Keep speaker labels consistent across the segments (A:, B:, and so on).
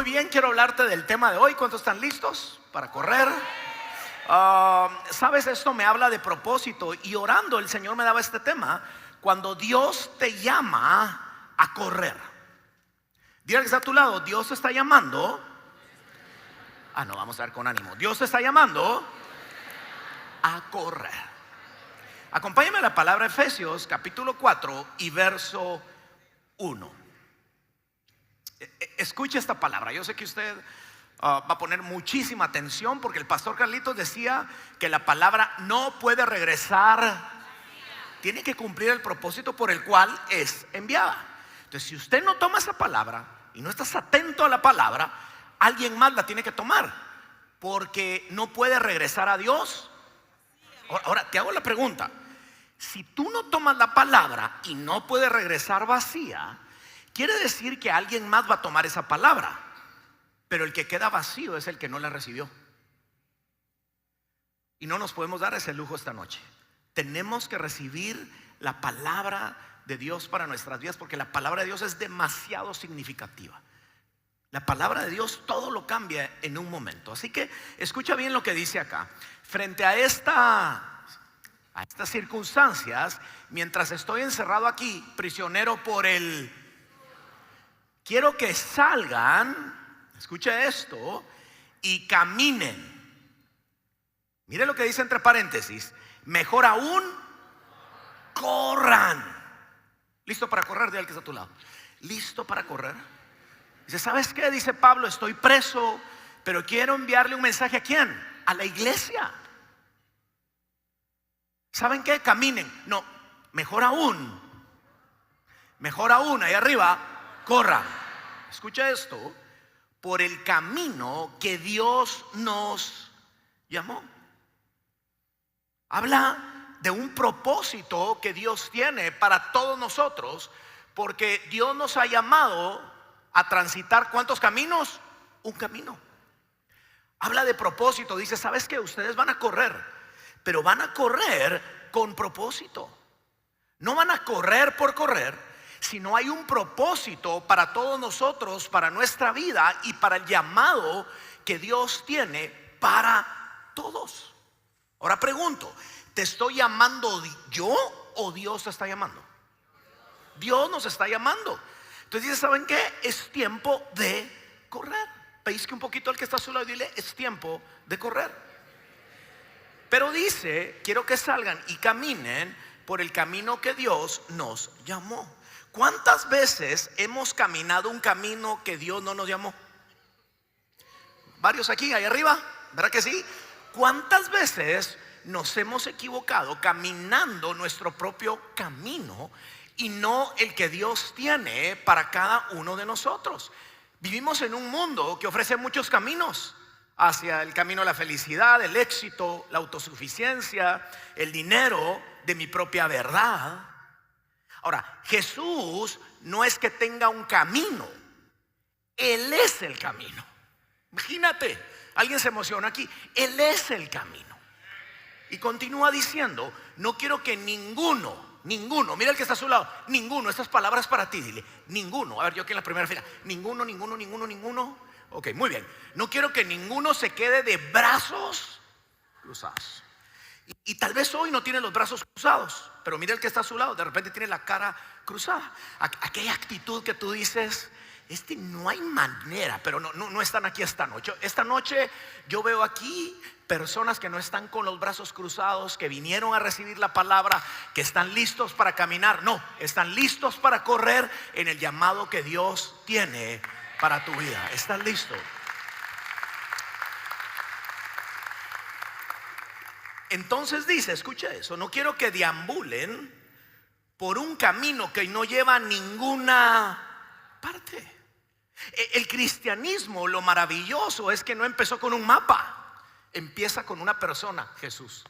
A: Muy bien, quiero hablarte del tema de hoy. ¿Cuántos están listos para correr? Sabes, esto me habla de propósito, y orando el Señor me daba este tema: cuando Dios te llama a correr. Dile al que está a tu lado: Dios te está llamando. No, vamos a ver con ánimo. Dios te está llamando a correr. Acompáñame a la palabra Efesios capítulo 4 y verso 1. Escuche esta palabra. Yo sé que usted va a poner muchísima atención, porque el pastor Carlitos decía que la palabra no puede regresar, tiene que cumplir el propósito por el cual es enviada. Entonces, si usted no toma esa palabra y no estás atento a la palabra, alguien más la tiene que tomar, porque no puede regresar a Dios. Ahora te hago la pregunta: si tú no tomas la palabra y no puede regresar vacía, quiere decir que alguien más va a tomar esa palabra, pero el que queda vacío es el que no la recibió. Y no nos podemos dar ese lujo esta noche. Tenemos que recibir la palabra de Dios para nuestras vidas, porque la palabra de Dios es demasiado significativa. La palabra de Dios todo lo cambia en un momento. Así que escucha bien lo que dice acá. Frente a estas circunstancias, mientras estoy encerrado aquí, prisionero por el... Quiero que salgan, escuche esto, y caminen. Mire lo que dice entre paréntesis: mejor aún, corran. ¿Listo para correr? Dile al que está a tu lado: ¿listo para correr? Dice: ¿sabes qué? Dice Pablo: estoy preso, pero quiero enviarle un mensaje. ¿A quién? A la iglesia. ¿Saben qué? Caminen. No, mejor aún, ahí arriba, corran. Escucha esto: por el camino que Dios nos llamó. Habla de un propósito que Dios tiene para todos nosotros, porque Dios nos ha llamado a transitar ¿cuántos caminos? Un camino. Habla de propósito. Dice: ¿sabes qué? Ustedes van a correr, pero van a correr con propósito. No van a correr por correr, sino hay un propósito para todos nosotros, para nuestra vida y para el llamado que Dios tiene para todos. Ahora pregunto: ¿te estoy llamando yo o Dios te está llamando? Dios nos está llamando. Entonces dice: ¿saben qué? Es tiempo de correr. Pellizque un poquito al que está a su lado y dile: es tiempo de correr. Pero dice: quiero que salgan y caminen por el camino que Dios nos llamó. ¿Cuántas veces hemos caminado un camino que Dios no nos llamó? Varios aquí, ahí arriba, ¿verdad que sí? ¿Cuántas veces nos hemos equivocado caminando nuestro propio camino y no el que Dios tiene para cada uno de nosotros? Vivimos en un mundo que ofrece muchos caminos hacia el camino de la felicidad, el éxito, la autosuficiencia, el dinero, de mi propia verdad. Ahora, Jesús no es que tenga un camino, Él es el camino. Imagínate, alguien se emociona aquí. Él es el camino. Y continúa diciendo: no quiero que ninguno, mira el que está a su lado, ninguno, estas palabras para ti, dile: ninguno. A ver, yo aquí en la primera fila: ninguno. Ok, muy bien. No quiero que ninguno se quede de brazos cruzados. Y tal vez hoy no tiene los brazos cruzados, pero mira el que está a su lado, de repente tiene la cara cruzada. Aquella actitud que tú dices: no hay manera. Pero no están aquí esta noche. Esta noche yo veo aquí personas que no están con los brazos cruzados, que vinieron a recibir la palabra, que están listos para caminar. No, están listos para correr en el llamado que Dios tiene para tu vida. ¿Están listos? Entonces dice, escucha eso: no quiero que deambulen por un camino que no lleva a ninguna parte. El cristianismo, lo maravilloso es que no empezó con un mapa, empieza con una persona, Jesús.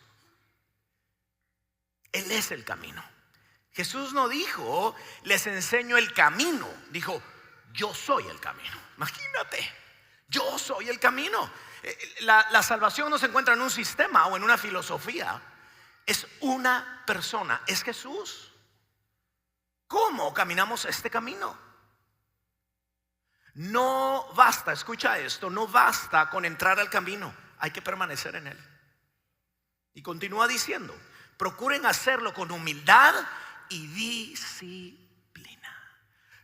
A: Él es el camino. Jesús no dijo: les enseño el camino. Dijo: yo soy el camino. Imagínate, yo soy el camino. La salvación no se encuentra en un sistema o en una filosofía. Es una persona, es Jesús. ¿Cómo caminamos este camino? No basta, escucha esto, no basta con entrar al camino, hay que permanecer en él. Y continúa diciendo, procuren hacerlo con humildad y disciplina,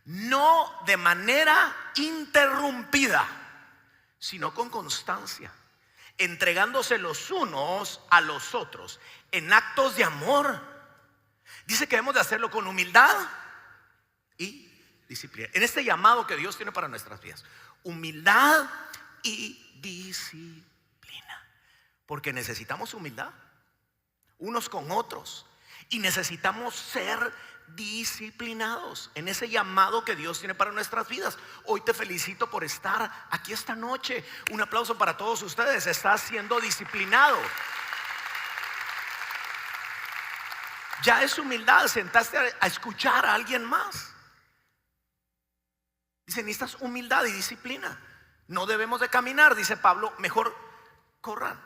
A: no de manera interrumpida, sino con constancia, entregándose los unos a los otros en actos de amor. Dice que debemos de hacerlo con humildad y disciplina. En este llamado que Dios tiene para nuestras vidas, humildad y disciplina. Porque necesitamos humildad unos con otros y necesitamos ser disciplinados en ese llamado que Dios tiene para nuestras vidas. Hoy te felicito por estar aquí esta noche. Un aplauso para todos ustedes. Estás siendo disciplinado. Ya es humildad, sentaste a escuchar a alguien más. Dice, necesitas humildad y disciplina. No debemos de caminar, dice Pablo, mejor corran,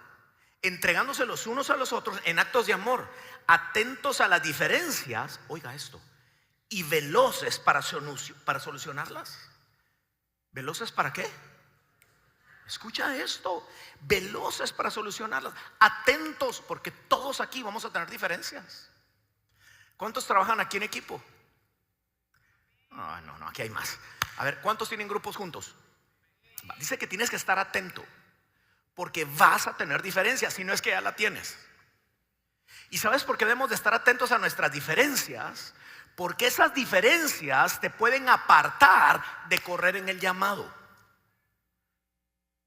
A: entregándose los unos a los otros en actos de amor, atentos a las diferencias, oiga esto, y veloces para solucionarlas. ¿Veloces para qué? Escucha esto, veloces para solucionarlas, atentos, porque todos aquí vamos a tener diferencias. ¿Cuántos trabajan aquí en equipo? No, aquí hay más. A ver, ¿cuántos tienen grupos juntos? Dice que tienes que estar atento, porque vas a tener diferencias, si no es que ya la tienes. ¿Y sabes por qué debemos de estar atentos a nuestras diferencias? Porque esas diferencias te pueden apartar de correr en el llamado.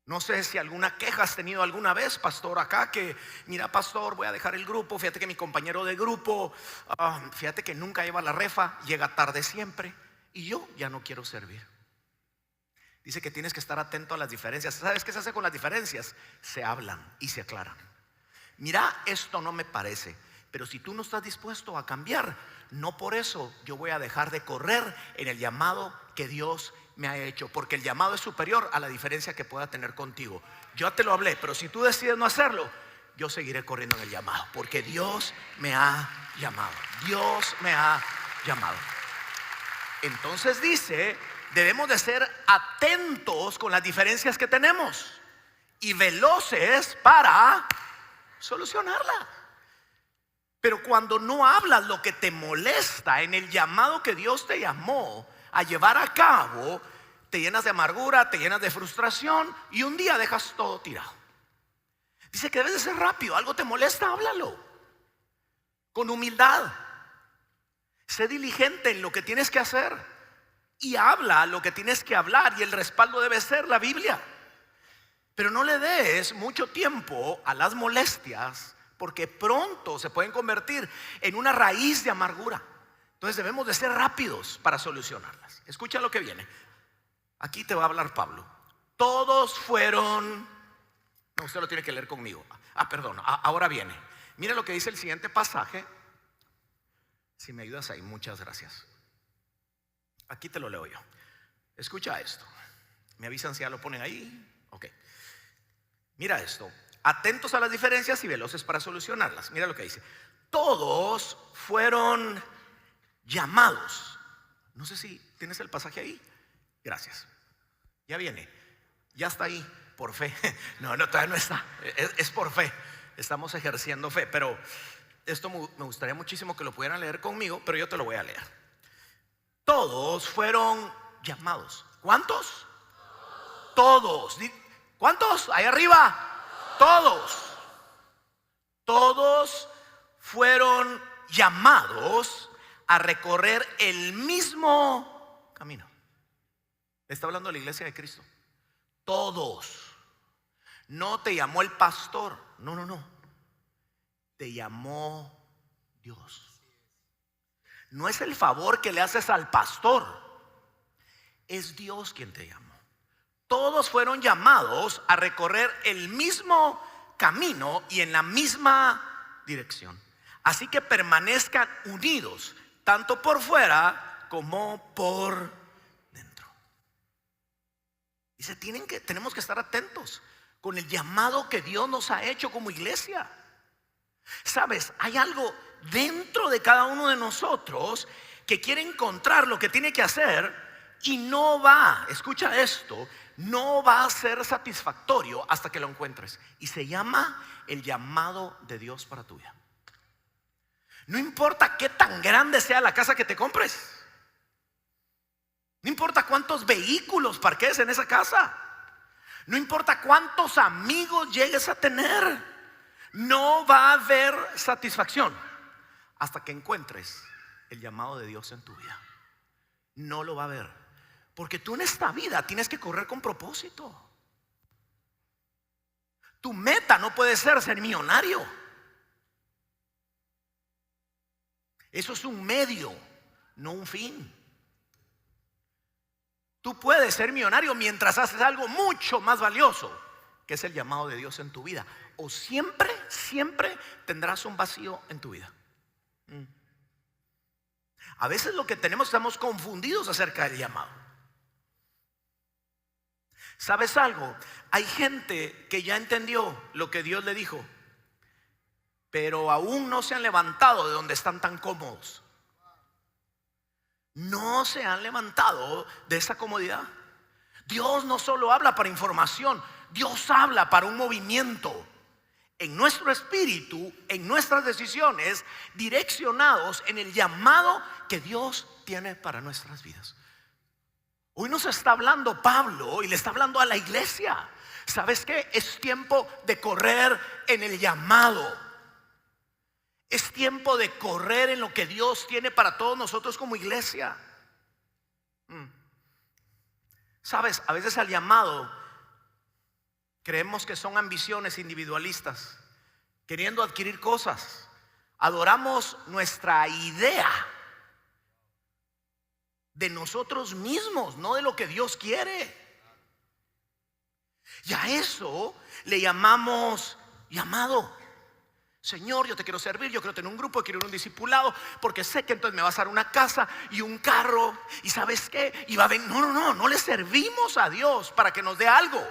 A: No sé si alguna queja has tenido alguna vez, pastor, acá, que mira, pastor, voy a dejar el grupo. Fíjate que mi compañero de grupo, fíjate que nunca lleva la refa, llega tarde siempre, y yo ya no quiero servir. Dice que tienes que estar atento a las diferencias. ¿Sabes qué se hace con las diferencias? Se hablan y se aclaran. Mira, esto no me parece, pero si tú no estás dispuesto a cambiar, no por eso yo voy a dejar de correr en el llamado que Dios me ha hecho, porque el llamado es superior a la diferencia que pueda tener contigo. Yo te lo hablé, pero si tú decides no hacerlo, yo seguiré corriendo en el llamado, porque Dios me ha llamado. Dios me ha llamado. Entonces dice, debemos de ser atentos con las diferencias que tenemos y veloces para solucionarla. Pero cuando no hablas lo que te molesta en el llamado que Dios te llamó a llevar a cabo, te llenas de amargura, te llenas de frustración y un día dejas todo tirado. Dice que debes de ser rápido. Algo te molesta, háblalo con humildad. Sé diligente en lo que tienes que hacer y habla lo que tienes que hablar, y el respaldo debe ser la Biblia. Pero no le des mucho tiempo a las molestias, porque pronto se pueden convertir en una raíz de amargura. Entonces debemos de ser rápidos para solucionarlas. Escucha lo que viene. Aquí te va a hablar Pablo. Todos fueron... No, usted lo tiene que leer conmigo. Perdón, ahora viene. Mira lo que dice el siguiente pasaje. Si me ayudas ahí, muchas gracias. Aquí te lo leo yo. Escucha esto. Me avisan si ya lo ponen ahí. Ok. Mira esto. Atentos a las diferencias y veloces para solucionarlas. Mira lo que dice. Todos fueron llamados. No sé si tienes el pasaje ahí. Gracias. Ya viene. Ya está ahí. Por fe. No, todavía no está. Es por fe. Estamos ejerciendo fe. Pero esto me gustaría muchísimo que lo pudieran leer conmigo, pero yo te lo voy a leer. Todos fueron llamados. ¿Cuántos? Todos. ¿Cuántos? Ahí arriba. Todos. Todos fueron llamados a recorrer el mismo camino. Está hablando de la iglesia de Cristo. Todos. No te llamó el pastor. No. Te llamó Dios. No es el favor que le haces al pastor, es Dios quien te llamó. Todos fueron llamados a recorrer el mismo camino y en la misma dirección. Así que permanezcan unidos, tanto por fuera como por dentro. Dice, tenemos que estar atentos con el llamado que Dios nos ha hecho como iglesia. Sabes, hay algo dentro de cada uno de nosotros que quiere encontrar lo que tiene que hacer, Y no va, escucha esto, no va a ser satisfactorio hasta que lo encuentres. Y se llama el llamado de Dios para tu vida. No importa qué tan grande sea la casa que te compres. No importa cuántos vehículos parques en esa casa. No importa cuántos amigos llegues a tener. No va a haber satisfacción hasta que encuentres el llamado de Dios en tu vida. No lo va a haber. Porque tú en esta vida tienes que correr con propósito. Tu meta no puede ser millonario. Eso es un medio, no un fin. Tú puedes ser millonario mientras haces algo mucho más valioso, que es el llamado de Dios en tu vida. O siempre tendrás un vacío en tu vida. A veces lo que tenemos, estamos confundidos acerca del llamado. ¿Sabes algo? Hay gente que ya entendió lo que Dios le dijo, pero aún no se han levantado de donde están tan cómodos. No se han levantado de esa comodidad. Dios no solo habla para información, Dios habla para un movimiento en nuestro espíritu, en nuestras decisiones, direccionados en el llamado que Dios tiene para nuestras vidas. Hoy nos está hablando Pablo y le está hablando a la iglesia. ¿Sabes qué? Es tiempo de correr en el llamado. Es tiempo de correr en lo que Dios tiene para todos nosotros como iglesia. ¿Sabes? A veces al llamado creemos que son ambiciones individualistas, queriendo adquirir cosas. Adoramos nuestra idea de nosotros mismos, no de lo que Dios quiere. Y a eso le llamamos llamado. Señor, yo te quiero servir, yo quiero tener un grupo, quiero un discipulado, porque sé que entonces me vas a dar una casa y un carro. ¿Y sabes qué? Y va a venir. No le servimos a Dios para que nos dé algo.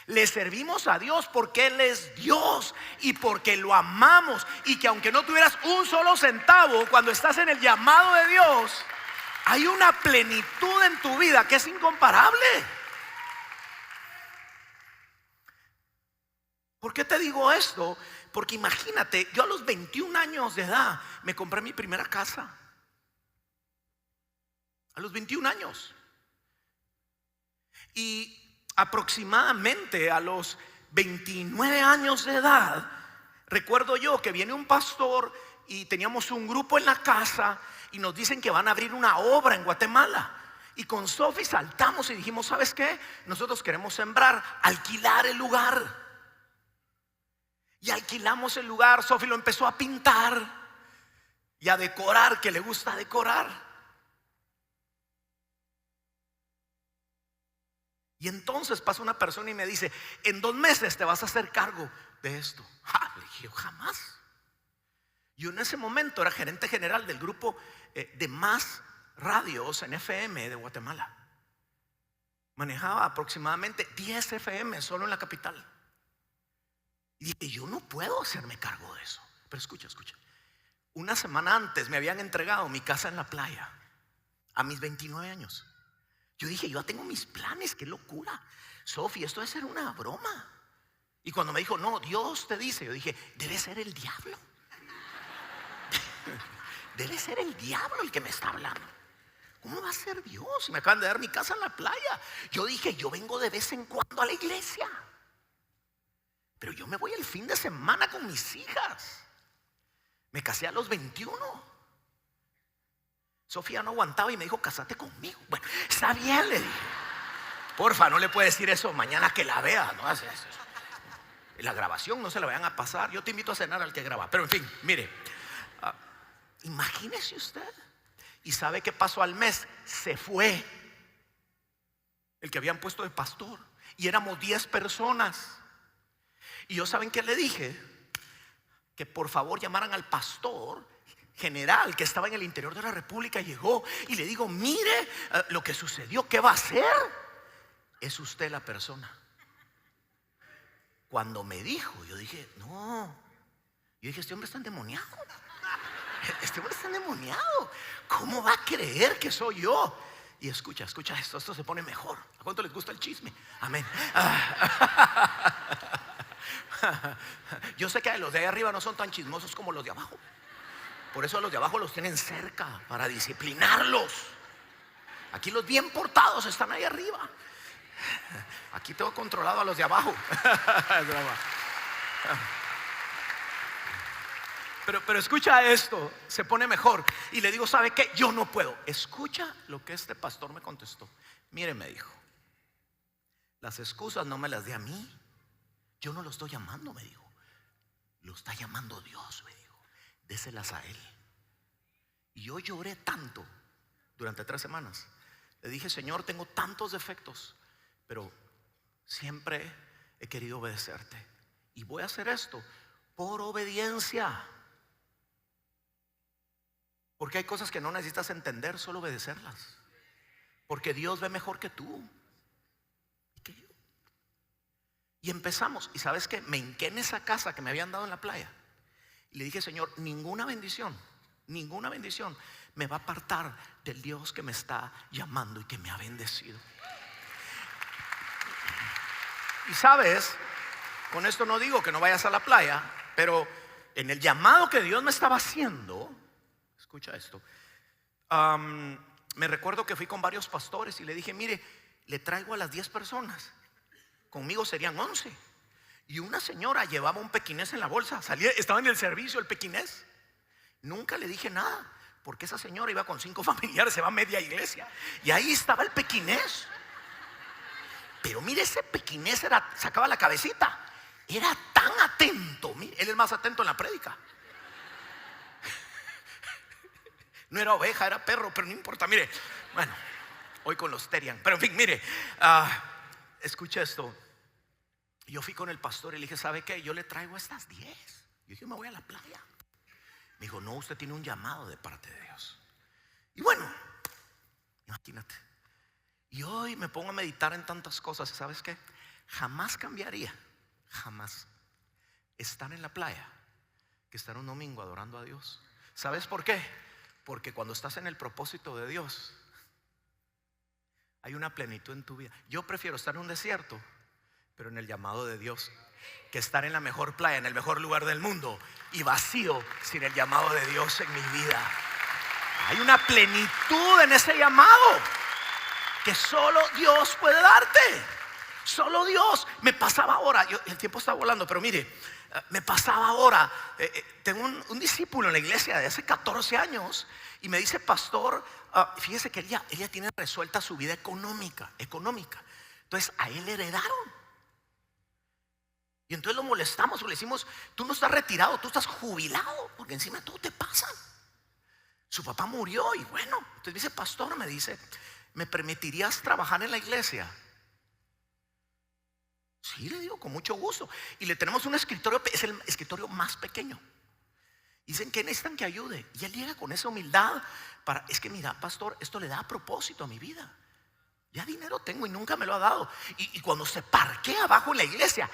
A: Le servimos a Dios porque Él es Dios y porque lo amamos. Y que aunque no tuvieras un solo centavo, cuando estás en el llamado de Dios, hay una plenitud en tu vida que es incomparable. ¿Por qué te digo esto? Porque imagínate, yo a los 21 años de edad me compré mi primera casa. A los 21 años. Y aproximadamente a los 29 años de edad, recuerdo yo que viene un pastor y teníamos un grupo en la casa y nos dicen que van a abrir una obra en Guatemala. Y con Sofi saltamos y dijimos, ¿sabes qué? Nosotros queremos sembrar, alquilar el lugar. Y alquilamos el lugar. Sofi lo empezó a pintar y a decorar, que le gusta decorar. Y entonces pasa una persona y me dice, en 2 meses te vas a hacer cargo de esto. Le dije, jamás. Yo en ese momento era gerente general del grupo de más radios en FM de Guatemala. Manejaba aproximadamente 10 FM solo en la capital. Y dije, yo no puedo hacerme cargo de eso. Pero escucha. Una semana antes me habían entregado mi casa en la playa. A mis 29 años. Yo dije, yo ya tengo mis planes, qué locura. Sofi, esto debe ser una broma. Y cuando me dijo, no, Dios te dice, yo dije, debe ser el diablo. Debe ser el diablo el que me está hablando. ¿Cómo va a ser Dios? Me acaban de dar mi casa en la playa. Yo dije, yo vengo de vez en cuando a la iglesia, pero yo me voy el fin de semana con mis hijas. Me casé a los 21. Sofía no aguantaba y me dijo, cásate conmigo. Bueno, está bien, le dije. Porfa, no le puede decir eso mañana que la vea, ¿no? La grabación no se la vayan a pasar. Yo te invito a cenar al que graba. Pero en fin, mire, imagínese usted. ¿Y sabe qué pasó al mes? Se fue el que habían puesto de pastor. Y éramos 10 personas. Y yo, ¿saben qué le dije? Que por favor llamaran al pastor general que estaba en el interior de la república. Llegó y le digo, mire lo que sucedió, ¿qué va a hacer? Es usted la persona. Cuando me dijo, yo dije, no. Yo dije, este hombre está endemoniado. Este hombre está endemoniado. ¿Cómo va a creer que soy yo? Y escucha esto se pone mejor. ¿A cuánto les gusta el chisme? Amén. Yo sé que los de ahí arriba no son tan chismosos como los de abajo. Por eso los de abajo los tienen cerca para disciplinarlos. Aquí los bien portados están ahí arriba. Aquí tengo controlado a los de abajo. Pero escucha esto, se pone mejor. Y le digo, ¿sabe qué? Yo no puedo. Escucha lo que este pastor me contestó. Mire, me dijo, las excusas no me las dé a mí. Yo no lo estoy llamando, me dijo. Lo está llamando Dios, me dijo. Déselas a Él. Y yo lloré tanto durante 3 semanas. Le dije, Señor, tengo tantos defectos, pero siempre he querido obedecerte. Y voy a hacer esto por obediencia. Porque hay cosas que no necesitas entender, solo obedecerlas. Porque Dios ve mejor que tú y que yo. Y empezamos. Y ¿sabes qué? Me hinqué en esa casa que me habían dado en la playa. Y le dije, Señor, ninguna bendición me va a apartar del Dios que me está llamando y que me ha bendecido. Y sabes, con esto no digo que no vayas a la playa, pero en el llamado que Dios me estaba haciendo, escucha esto, me recuerdo que fui con varios pastores y le dije, mire, le traigo a las 10 personas, conmigo serían 11. Y una señora llevaba un pequinés en la bolsa, estaba en el servicio el pequinés. Nunca le dije nada, porque esa señora iba con 5 familiares, se va a media iglesia, y ahí estaba el pequinés. Pero mire, ese pequinés sacaba la cabecita, era tan atento. Mire, él es más atento en la prédica. No era oveja, era perro, pero no importa. Mire, bueno, hoy con los Terian, pero en fin, mire, escucha esto. Yo fui con el pastor y le dije, ¿sabe qué? Yo le traigo estas 10. Yo dije, me voy a la playa. Me dijo, no, usted tiene un llamado de parte de Dios. Y bueno, imagínate. Y hoy me pongo a meditar en tantas cosas. ¿Sabes qué? Jamás cambiaría, jamás, estar en la playa que estar un domingo adorando a Dios. ¿Sabes por qué? Porque cuando estás en el propósito de Dios, hay una plenitud en tu vida. Yo prefiero estar en un desierto, pero en el llamado de Dios, que estar en la mejor playa, en el mejor lugar del mundo y vacío sin el llamado de Dios en mi vida. Hay una plenitud en ese llamado que solo Dios puede darte. Solo Dios. Me pasaba ahora, el tiempo está volando, pero mire, me pasaba ahora. Tengo un discípulo en la iglesia de hace 14 años y me dice, pastor, fíjese que ella tiene resuelta su vida económica. Entonces a él le heredaron. Y entonces lo molestamos o le decimos, tú no estás retirado, tú estás jubilado, porque encima todo te pasa. Su papá murió y bueno, entonces dice, pastor, me dice, ¿me permitirías trabajar en la iglesia? Sí, le digo, con mucho gusto. Y le tenemos un escritorio, es el escritorio más pequeño. Dicen que necesitan que ayude. Y él llega con esa humildad es que mira, pastor, esto le da propósito a mi vida. Ya dinero tengo y nunca me lo ha dado. Y cuando se parquea abajo en la iglesia,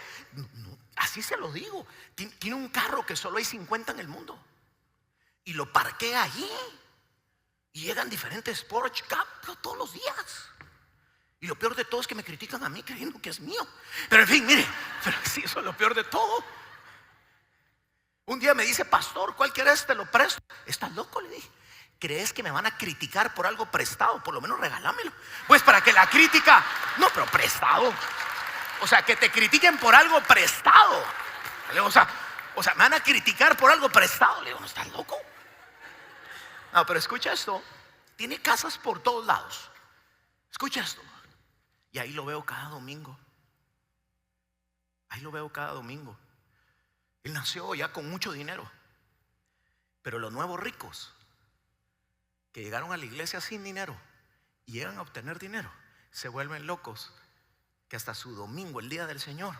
A: así se lo digo, tiene un carro que solo hay 50 en el mundo. Y lo parquea allí. Y llegan diferentes Porsche todos los días. Y lo peor de todo es que me critican a mí creyendo que es mío. Pero en fin, mire, pero sí, eso es lo peor de todo. Un día me dice, pastor, ¿cuál quieres? Te lo presto. ¿Estás loco? Le dije. ¿Crees que me van a criticar por algo prestado? Por lo menos regálamelo. Pues para que la crítica, no, pero prestado. O sea, que te critiquen por algo prestado. O sea, me van a criticar por algo prestado. Le digo, ¿no estás loco? No, pero escucha esto. Tiene casas por todos lados. Escucha esto. Y ahí lo veo cada domingo. Él nació ya con mucho dinero. Pero los nuevos ricos que llegaron a la iglesia sin dinero y llegan a obtener dinero, se vuelven locos, que hasta su domingo, el día del Señor,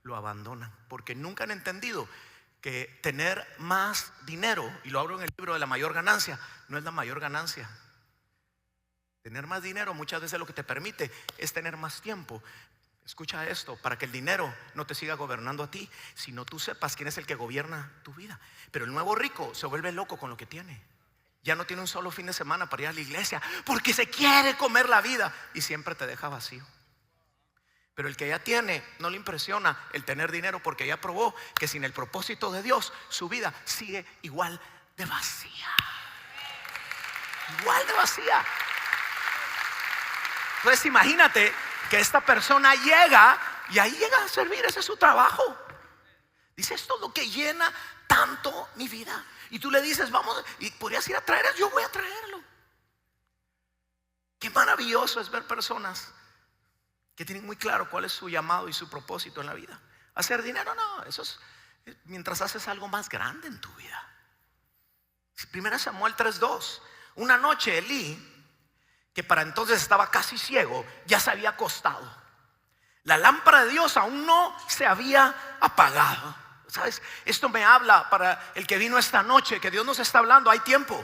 A: lo abandonan, porque nunca han entendido que tener más dinero, y lo hablo en el libro de La Mayor Ganancia, no es la mayor ganancia. Tener más dinero muchas veces lo que te permite es tener más tiempo. Escucha esto, para que el dinero no te siga gobernando a ti, sino tú sepas quién es el que gobierna tu vida. Pero el nuevo rico se vuelve loco con lo que tiene. Ya no tiene un solo fin de semana para ir a la iglesia porque se quiere comer la vida y siempre te deja vacío. Pero el que ya tiene, no le impresiona el tener dinero porque ya probó que sin el propósito de Dios su vida sigue igual de vacía. Igual de vacía. Entonces imagínate que esta persona llega y ahí llega a servir, ese es su trabajo. Dice, esto es lo que llena tanto mi vida. Y tú le dices, vamos, y podrías ir a traer, yo voy a traerlo. Qué maravilloso es ver personas que tienen muy claro cuál es su llamado y su propósito en la vida. Hacer dinero, no, eso es mientras haces algo más grande en tu vida. 1 Samuel 3:2. Una noche Elí, que para entonces estaba casi ciego, ya se había acostado. La lámpara de Dios aún no se había apagado. ¿Sabes? Esto me habla para el que vino esta noche, que Dios nos está hablando, hay tiempo.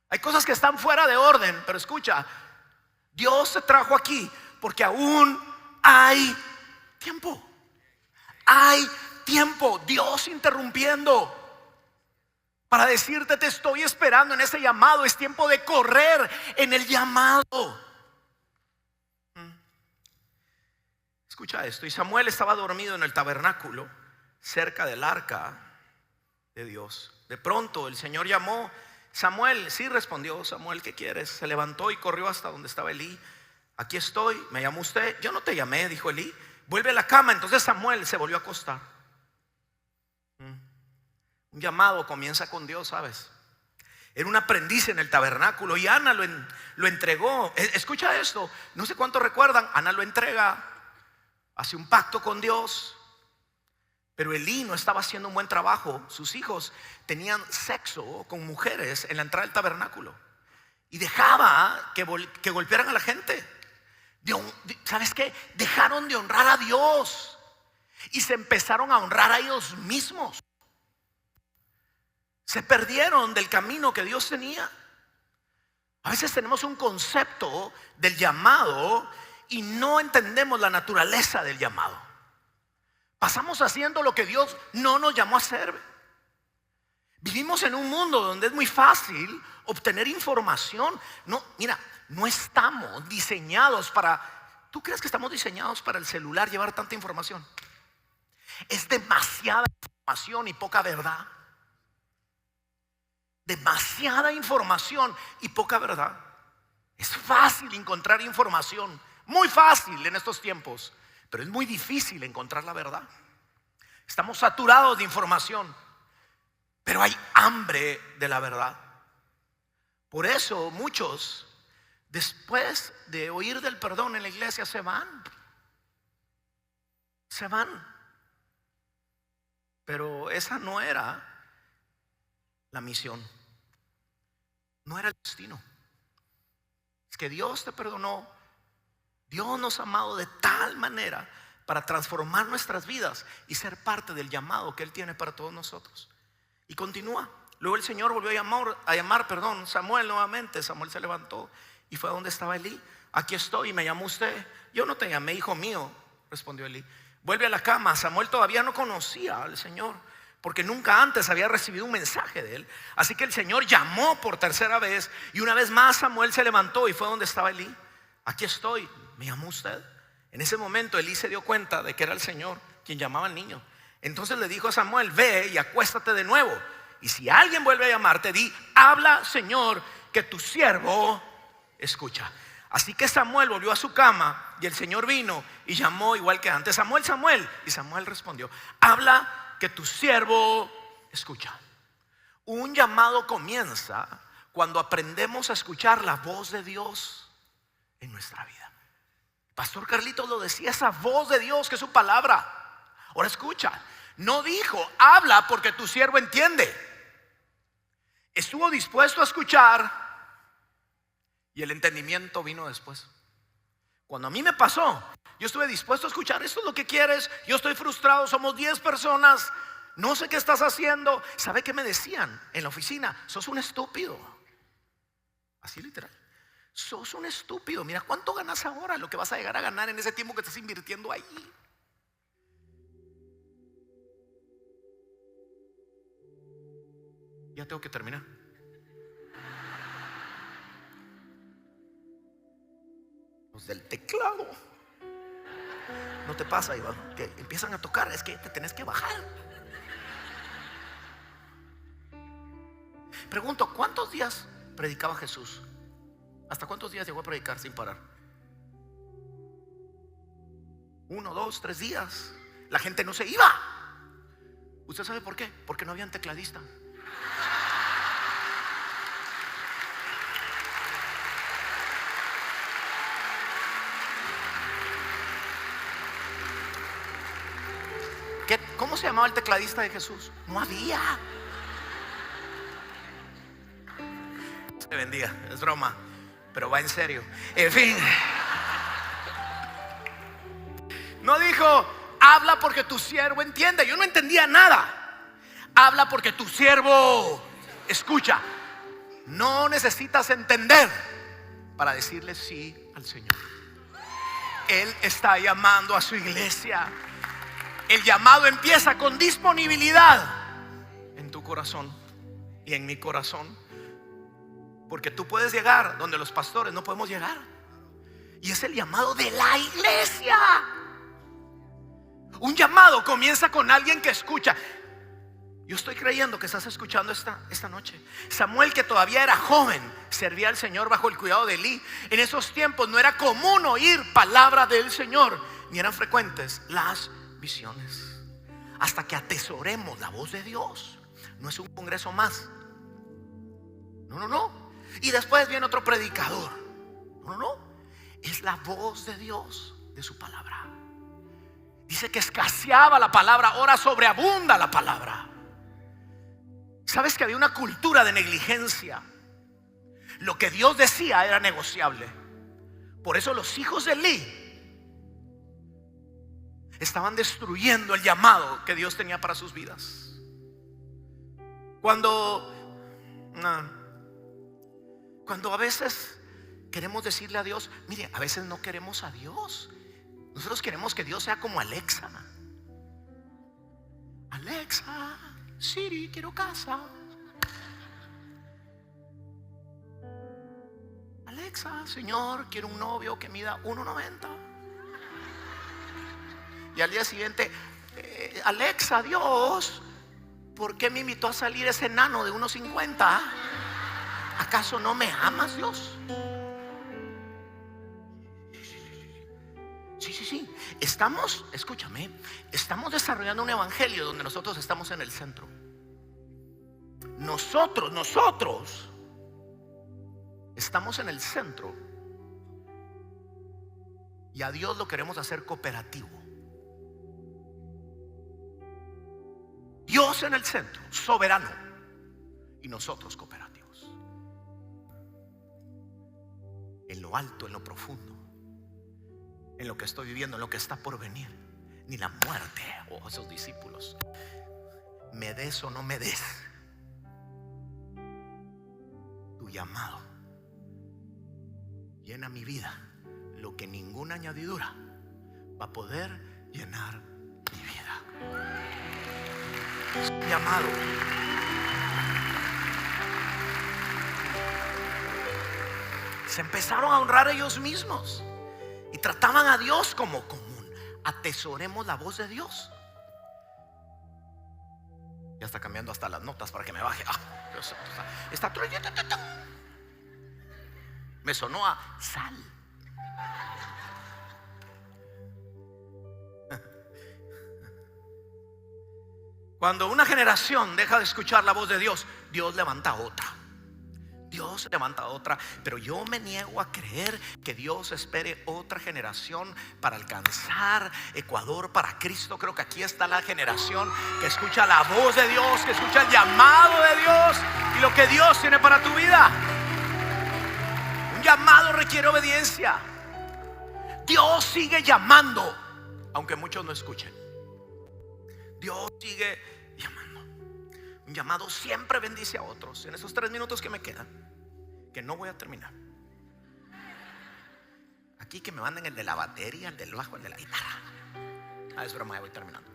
A: Hay cosas que están fuera de orden, pero escucha, Dios te trajo aquí porque aún hay tiempo. Hay tiempo, Dios interrumpiendo para decirte, te estoy esperando en ese llamado. Es tiempo de correr en el llamado. Escucha esto. Y Samuel estaba dormido en el tabernáculo, cerca del arca de Dios. De pronto el Señor llamó. Samuel, sí, respondió Samuel, ¿qué quieres? Se levantó y corrió hasta donde estaba Elí. Aquí estoy, me llamó usted. Yo no te llamé, dijo Elí. Vuelve a la cama. Entonces Samuel se volvió a acostar. Un llamado comienza con Dios, ¿sabes? Era un aprendiz en el tabernáculo y Ana lo entregó. Escucha esto, no sé cuántos recuerdan, Ana lo entrega, hace un pacto con Dios. Pero Elí no estaba haciendo un buen trabajo. Sus hijos tenían sexo con mujeres en la entrada del tabernáculo y dejaba que golpearan a la gente. ¿Sabes qué? Dejaron de honrar a Dios y se empezaron a honrar a ellos mismos. Se perdieron del camino que Dios tenía. A veces tenemos un concepto del llamado y no entendemos la naturaleza del llamado. Pasamos haciendo lo que Dios no nos llamó a hacer. Vivimos en un mundo donde es muy fácil obtener información. No, mira, no estamos diseñados para... ¿Tú crees que estamos diseñados para el celular llevar tanta información? Es demasiada información y poca verdad. Demasiada información y poca verdad. Es fácil encontrar información, muy fácil en estos tiempos, pero es muy difícil encontrar la verdad. Estamos saturados de información, pero hay hambre de la verdad. Por eso muchos, después de oír del perdón en la iglesia, se van. Se van. Pero esa no era la misión. No era el destino. Es que Dios te perdonó. Dios nos ha amado de tal manera para transformar nuestras vidas y ser parte del llamado que Él tiene para todos nosotros. Y continúa. Luego el Señor volvió a llamar, Samuel nuevamente. Samuel se levantó y fue a donde estaba Elí. Aquí estoy, me llamó usted. Yo no te llamé, hijo mío, respondió Elí. Vuelve a la cama. Samuel todavía no conocía al Señor, porque nunca antes había recibido un mensaje de él. Así que el Señor llamó por tercera vez. Y una vez más Samuel se levantó y fue donde estaba Elí. Aquí estoy, ¿me llamó usted? En ese momento Elí se dio cuenta de que era el Señor quien llamaba al niño. Entonces le dijo a Samuel, ve y acuéstate de nuevo. Y si alguien vuelve a llamarte, di, habla, Señor, que tu siervo escucha. Así que Samuel volvió a su cama y el Señor vino y llamó igual que antes, Samuel, Samuel. Y Samuel respondió, habla, que tu siervo escucha. Un llamado comienza cuando aprendemos a escuchar la voz de Dios en nuestra vida. Pastor Carlitos lo decía, esa voz de Dios que es su palabra. Ahora escucha, no dijo, habla porque tu siervo entiende. Estuvo dispuesto a escuchar y el entendimiento vino después. Cuando a mí me pasó, yo estuve dispuesto a escuchar, esto es lo que quieres, yo estoy frustrado, somos 10 personas, no sé qué estás haciendo. ¿Sabe qué me decían en la oficina? Sos un estúpido. Así literal. Sos un estúpido, mira cuánto ganas ahora, lo que vas a llegar a ganar en ese tiempo que estás invirtiendo ahí. Ya tengo que terminar. Los del teclado. ¿No te pasa, Iván? Que empiezan a tocar, es que te tenés que bajar. Pregunto, ¿cuántos días predicaba Jesús? ¿Hasta cuántos días llegó a predicar sin parar? 1, 2, 3 días. La gente no se iba. ¿Usted sabe por qué? Porque no habían tecladista. ¿Cómo se llamaba el tecladista de Jesús? No había. Se vendía, es broma, pero va en serio. En fin, no dijo, habla porque tu siervo entiende. Yo no entendía nada. Habla porque tu siervo escucha. No necesitas entender para decirle sí al Señor. Él está llamando a su iglesia. El llamado empieza con disponibilidad en tu corazón y en mi corazón. Porque tú puedes llegar donde los pastores no podemos llegar. Y es el llamado de la iglesia. Un llamado comienza con alguien que escucha. Yo estoy creyendo que estás escuchando esta noche. Samuel, que todavía era joven, servía al Señor bajo el cuidado de Elí. En esos tiempos no era común oír palabra del Señor, ni eran frecuentes las visiones. Hasta que atesoremos la voz de Dios. No es un congreso más. No. Y después viene otro predicador. No. Es la voz de Dios, de su palabra. Dice que escaseaba la palabra, ahora sobreabunda la palabra. ¿Sabes que había una cultura de negligencia? Lo que Dios decía era negociable. Por eso los hijos de Elí estaban destruyendo el llamado que Dios tenía para sus vidas. Cuando a veces queremos decirle a Dios, mire, a veces no queremos a Dios. Nosotros queremos que Dios sea como Alexa. Alexa, Siri, quiero casa. Alexa, Señor, quiero un novio que mida 1.90. Y al día siguiente, Alexa, Dios, ¿por qué me invitó a salir ese enano de 1.50? ¿Acaso no me amas, Dios? Sí. Escúchame, estamos desarrollando un evangelio donde nosotros estamos en el centro. Nosotros estamos en el centro. Y a Dios lo queremos hacer cooperativo. Dios en el centro, soberano, y nosotros cooperativos. En lo alto, en lo profundo, en lo que estoy viviendo, en lo que está por venir. Ni la muerte, esos discípulos, me des o no me des, tu llamado llena mi vida, lo que ninguna añadidura va a poder llenar mi vida. Es un llamado. Se empezaron a honrar ellos mismos y trataban a Dios como común. Atesoremos la voz de Dios. Ya está cambiando hasta las notas para que me baje. Está me sonó a sal. Cuando una generación deja de escuchar la voz de Dios, Dios levanta otra. Dios levanta otra. Pero yo me niego a creer que Dios espere otra generación para alcanzar Ecuador para Cristo. Creo que aquí está la generación que escucha la voz de Dios, que escucha el llamado de Dios y lo que Dios tiene para tu vida. Un llamado requiere obediencia. Dios sigue llamando, aunque muchos no escuchen. Dios sigue llamando. Un llamado siempre bendice a otros. En esos 3 minutos que me quedan, que no voy a terminar, aquí que me manden el de la batería, el del bajo, el de la guitarra. Es broma, ya voy terminando.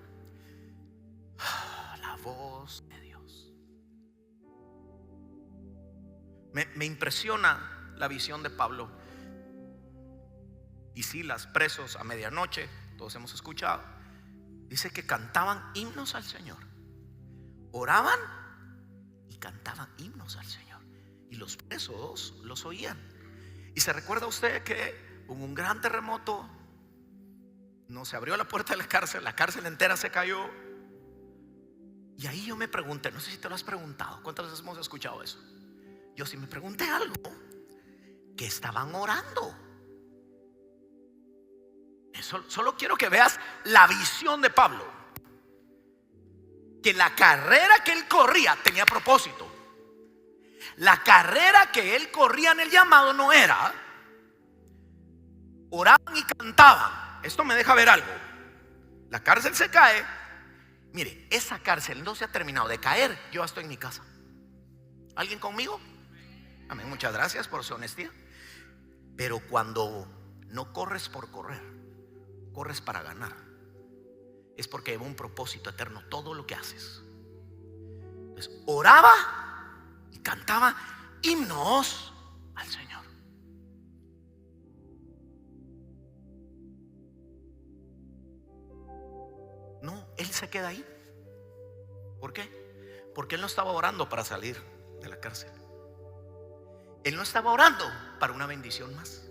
A: La voz de Dios. Me impresiona la visión de Pablo. y Silas presos a medianoche, todos hemos escuchado. Dice que cantaban himnos al Señor, oraban y cantaban himnos al Señor, y los presos los oían. Y se recuerda usted que hubo un gran terremoto, no se abrió la puerta de la cárcel entera se cayó. Y ahí yo me pregunté, no sé si te lo has preguntado, ¿cuántas veces hemos escuchado eso? Yo sí me pregunté algo, que estaban orando. Solo quiero que veas la visión de Pablo, que la carrera que él corría tenía propósito. La carrera que él corría en el llamado no era oraban y cantaban. Esto me deja ver algo. La cárcel se cae. Mire, esa cárcel no se ha terminado de caer. Yo estoy en mi casa. ¿Alguien conmigo? Amén, muchas gracias por su honestidad. Pero cuando no corres por correr, corres para ganar, es porque lleva un propósito eterno todo lo que haces. Entonces, oraba y cantaba himnos al Señor. No, él se queda ahí. ¿Por qué? Porque él no estaba orando para salir de la cárcel. Él no estaba orando para una bendición más.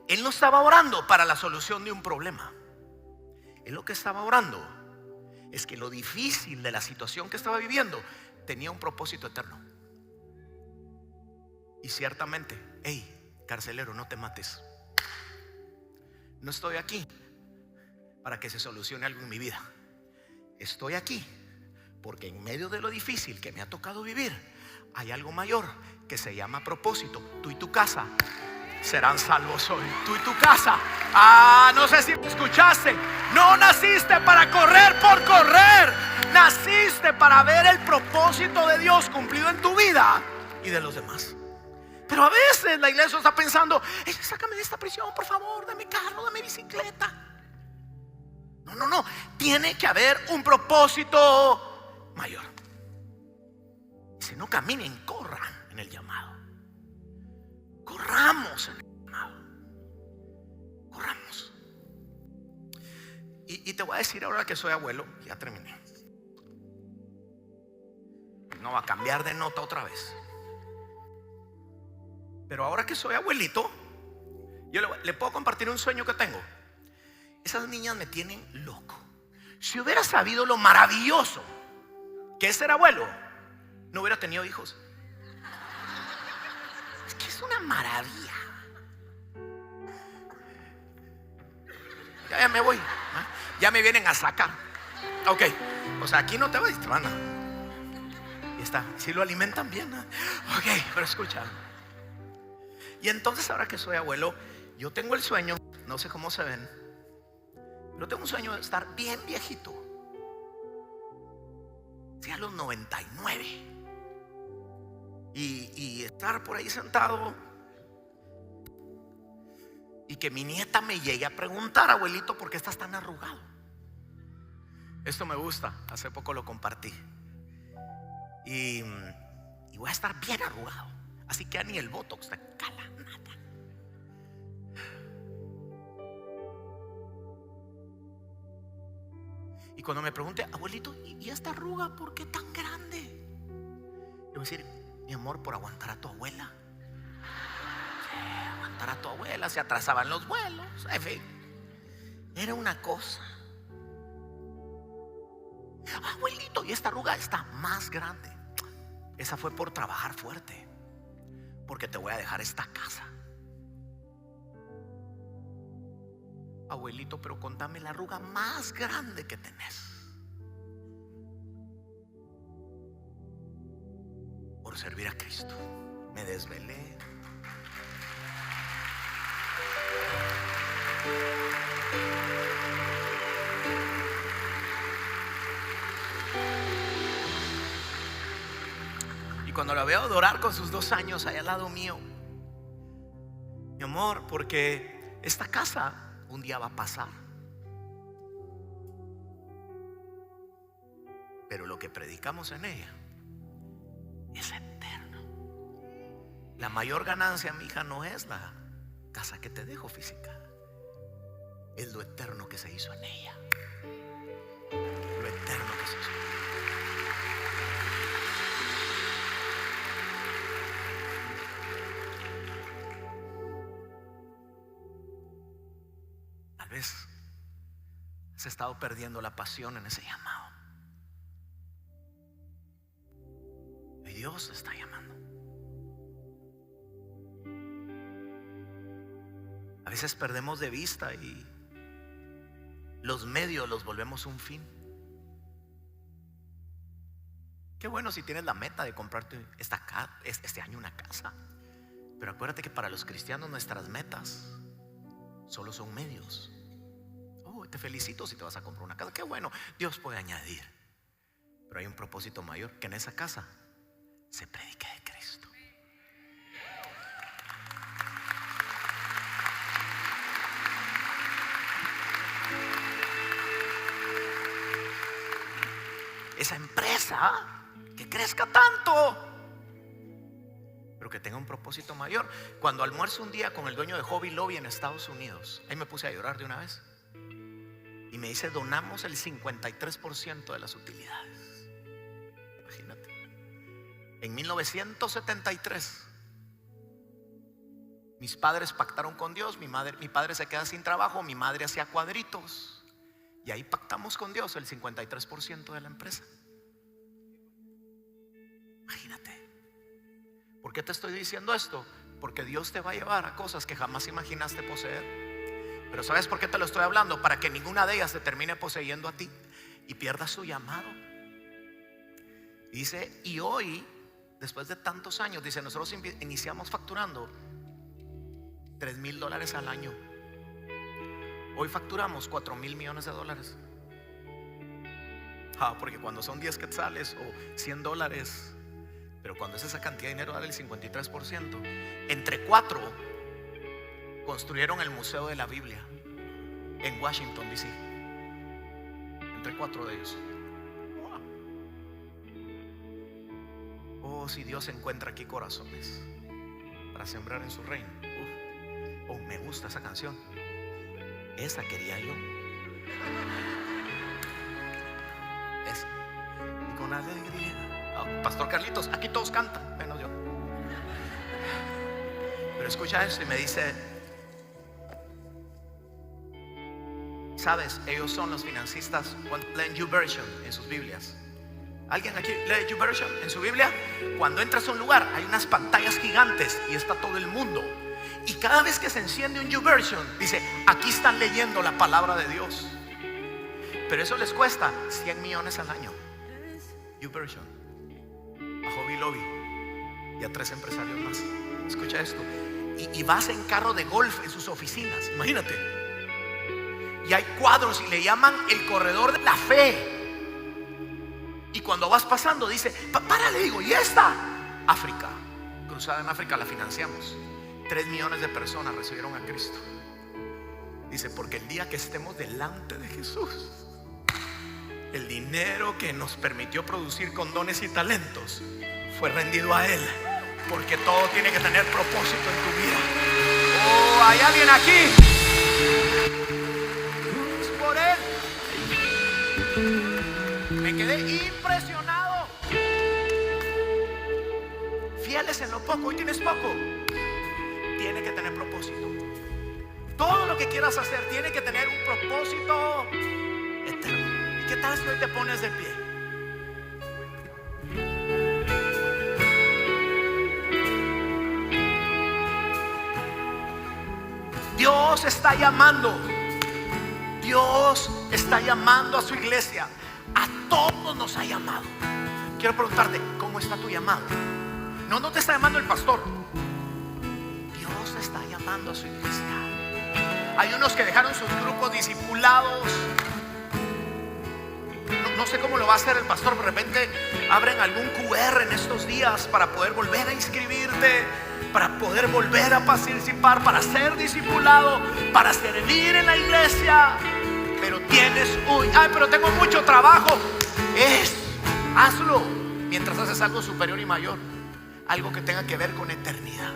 A: Él no estaba orando para la solución de un problema. Él lo que estaba orando es que lo difícil de la situación que estaba viviendo tenía un propósito eterno. Y ciertamente, hey, carcelero, no te mates. No estoy aquí para que se solucione algo en mi vida. Estoy aquí porque en medio de lo difícil que me ha tocado vivir hay algo mayor que se llama propósito. Tú y tu casa serán salvos hoy. Tú y tu casa. No sé si me escuchaste. No naciste para correr por correr. Naciste para ver el propósito de Dios cumplido en tu vida y de los demás. Pero a veces la iglesia está pensando: sácame de esta prisión, por favor, dame carro, dame bicicleta. No, tiene que haber un propósito mayor. Si no caminen, corran en el llamado. Corramos en el llamado. Corramos. Y te voy a decir ahora que soy abuelo, ya terminé. No va a cambiar de nota otra vez. Pero ahora que soy abuelito, yo le puedo compartir un sueño que tengo. Esas niñas me tienen loco. Si hubiera sabido lo maravilloso que es ser abuelo, no hubiera tenido hijos. Es que es una maravilla. Ya me voy. Ya me vienen a sacar. Ok, o sea, aquí no te vas, te van a... Y está, si lo alimentan bien, ¿no? Ok, pero escucha. Y entonces ahora que soy abuelo, yo tengo el sueño, no sé cómo se ven, pero tengo un sueño de estar bien viejito, sí, a los 99, y estar por ahí sentado y que mi nieta me llegue a preguntar: abuelito, ¿por qué estás tan arrugado? Esto me gusta, hace poco lo compartí. Y voy a estar bien arrugado, así que ni el botox te cala nada. Y cuando me pregunte: abuelito, ¿y esta arruga por qué tan grande? Le voy a decir: mi amor, por aguantar a tu abuela. Sí, aguantar a tu abuela, se atrasaban los vuelos, en fin, era una cosa. Abuelito, y esta arruga está más grande. Esa fue por trabajar fuerte, porque te voy a dejar esta casa. Abuelito, pero contame la arruga más grande que tenés. Por servir a Cristo me desvelé. Y cuando la veo adorar con sus 2 años ahí al lado mío, mi amor, porque esta casa un día va a pasar, pero lo que predicamos en ella es eterno. La mayor ganancia, mi hija, no es la casa que te dejo física, es lo eterno que se hizo en ella. Lo eterno que se hizo. Tal vez has estado perdiendo la pasión en ese llamado. Y Dios te está llamando. A veces perdemos de vista y los medios los volvemos un fin. Qué bueno si tienes la meta de comprarte este año una casa, pero acuérdate que para los cristianos nuestras metas solo son medios. Te felicito si te vas a comprar una casa, qué bueno, Dios puede añadir, pero hay un propósito mayor: que en esa casa se predique de Cristo. Esa empresa que crezca tanto, pero que tenga un propósito mayor. Cuando almuerzo un día con el dueño de Hobby Lobby en Estados Unidos, ahí me puse a llorar de una vez. Y me dice: donamos el 53% de las utilidades. Imagínate. En 1973 mis padres pactaron con Dios. Mi padre se queda sin trabajo, mi madre hacía cuadritos, y ahí pactamos con Dios el 53% de la empresa. Imagínate. ¿Por qué te estoy diciendo esto? Porque Dios te va a llevar a cosas que jamás imaginaste poseer. Pero ¿sabes por qué te lo estoy hablando? Para que ninguna de ellas te termine poseyendo a ti y pierdas su llamado. Dice, y hoy, después de tantos años, dice, nosotros iniciamos facturando $3,000 al año. Hoy facturamos $4,000 millones. Porque cuando son 10 quetzales o $100, pero cuando es esa cantidad de dinero, dale el 53%. Entre 4 construyeron el Museo de la Biblia en Washington, D.C. Entre 4 de ellos. Si Dios encuentra aquí corazones para sembrar en su reino. Me gusta esa canción. Esa quería yo. Esa. Y con alegría. Pastor Carlitos, aquí todos cantan, menos yo. Pero escucha esto y me dice: ¿sabes? Ellos son los financistas. Leen YouVersion en sus Biblias. ¿Alguien aquí lee YouVersion en su Biblia? Cuando entras a un lugar hay unas pantallas gigantes y está todo el mundo. Y cada vez que se enciende un YouVersion, dice: aquí están leyendo la palabra de Dios. Pero eso les cuesta $100 millones al año. YouVersion, a Hobby Lobby y a 3 empresarios más. Escucha esto. Y vas en carro de golf en sus oficinas. Imagínate. Y hay cuadros y le llaman el corredor de la fe. Y cuando vas pasando dice: párale, digo, ¿y esta? África. Cruzada en África la financiamos. 3 millones de personas recibieron a Cristo. Dice: porque el día que estemos delante de Jesús, el dinero que nos permitió producir con dones y talentos fue rendido a Él. Porque todo tiene que tener propósito en tu vida. ¿Hay alguien aquí? Es por Él. Me quedé impresionado. Fieles en lo poco. Hoy tienes poco. Tiene que tener propósito. Todo lo que quieras hacer tiene que tener un propósito eterno. ¿Y qué tal si hoy te pones de pie? Dios está llamando. Dios está llamando a su iglesia. A todos nos ha llamado. Quiero preguntarte: ¿cómo está tu llamado? No te está llamando el pastor. Dios está llamando a su iglesia. Hay unos que dejaron sus grupos discipulados. No sé cómo lo va a hacer el pastor. De repente abren algún QR en estos días para poder volver a inscribirte, para poder volver a participar, para ser discipulado, para servir en la iglesia. Pero tienes pero tengo mucho trabajo. Hazlo mientras haces algo superior y mayor, algo que tenga que ver con eternidad.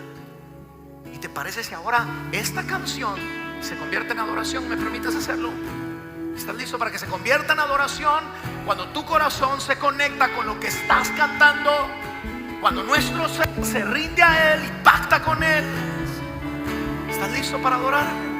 A: Y te parece si ahora esta canción se convierte en adoración? ¿Me permites hacerlo? ¿Estás listo para que se convierta en adoración? Cuando tu corazón se conecta con lo que estás cantando, cuando nuestro ser se rinde a Él y pacta con Él. ¿Estás listo para adorar?